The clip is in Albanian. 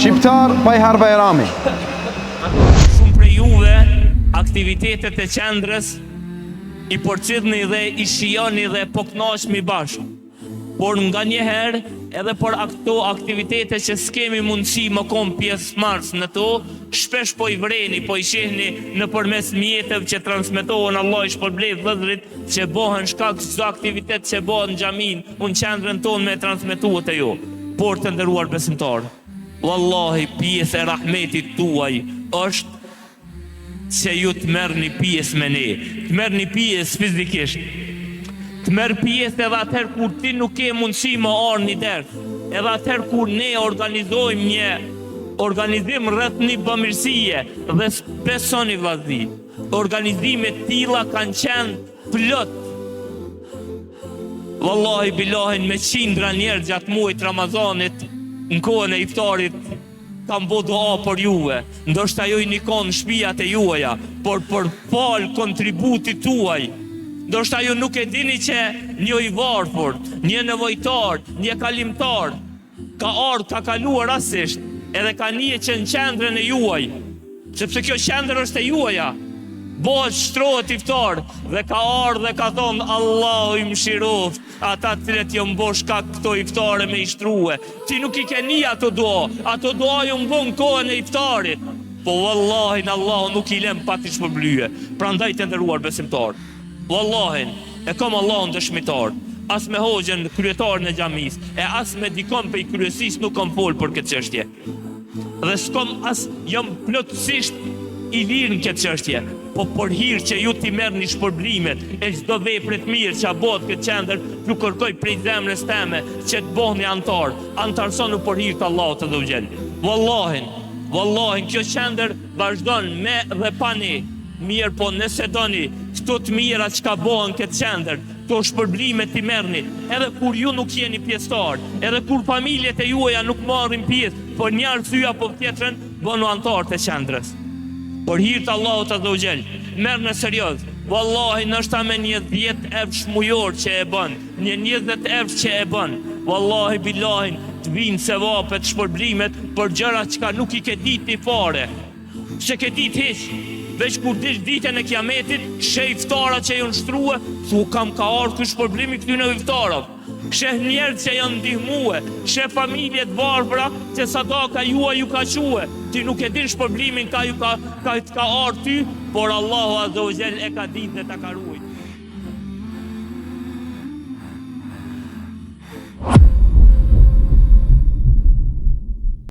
Shqiptar Bajhar Bajrami. Shumë prej juve aktivitetet e qendrës i përcjellni dhe i shijoni dhe po kënaqemi bashkë. Por nga njëherë edhe për ato aktivitete që s'kemi mundësi më kom pjesëmarrës në to, shpesh po i vreni, po i shihni në përmes mjetëve që transmetohen. Allah i shpërblet vëllezërit që bëhen shkak çdo aktivitet që bëhet në xhamin, unë qendrën tonë me transmetuar te ju. Por të nderuar besimtar, wallahi pjesë e rahmetit tuaj është që ju të merrni pjesë me ne, të merrni pjesë fizikisht, të merr pjesë edhe atëherë kur ti nuk ke mundësi më orë një derë, edhe atëherë kur ne organizojmë një organizim rreth një bamirësie dhe besoni vllazni, organizimet tilla kanë qenë plot. Wallahi billahin me qindra njerëz gjatë muajit Ramazanit, në kohën e iftarit, kam bo dua për juve, ndoshta ju i nikon shtëpiat e juaja, por për fal kontributit tuaj. Ndoshta ju nuk e dini që një i varfër, një nevojtar, një kalimtar, ka ardhur, ka kaluar rastisht, edhe ka nije që në qendrën e juaj, sepse kjo qendër është e juaja, bëhet shtrohet iftar, dhe ka ardhur dhe ka thonë Allahu i mëshiroft ata të cilët ju mbosh ka këto iftare me i shtrue. Ti nuk i ke nije ato dua ju mbon kohën e iftarit, po wallahi në Allahu nuk i lem pa t'i shpërblyje. Prandaj të nderuar besimtar, wallahin, e kam Allahun dëshmitar, as me hoxhën kryetarin e xhamis, e as me dikon për i kryesisë nuk kam fol për këtë çështje. Dhe s'kom as jam plotësisht i lirë në këtë çështje, po për hir që ju t'i merrni shpërblimet e çdo vepre të mirë që bëhet këtë qendër, ju kërkoj prej zemrës teme që të bëhni antarsonu për hir të Allahut të dhëvgjel. Wallahin, kjo qendër vazhdon me dhe pa ne. Mirë po nëse doni këto të mira që ka bëhen këtë qendër, këto shpërblime t'i merrni, edhe kur ju nuk jeni pjesëtar, edhe kur familjet e juaja nuk marrin pjesë, por një arsye apo tjetrën, bënu antar të qendrës. Por hir të Allahut azza wa jall, merrni serioz. Wallahi ndoshta me një 10 evsh mujor që e bën, një 20 evsh që e bën, wallahi billahin të vinë sevapet, shpërblimet për gjëra që nuk i ke ditë fare, që ke ditë hiç. Veç kur dish ditën e kiametit, sheh iftara që janë shtruar, thu kam ka ardhur ky shpërblim i këtyre iftarave. Sheh njerëz që janë ndihmuar, sheh familje të varfra që sadaka juaj ju ka quë. Ti nuk e din shpërblimin ka ardhur ty, por Allahu azza wa jall e ka ditë dhe ta ka ruajtur.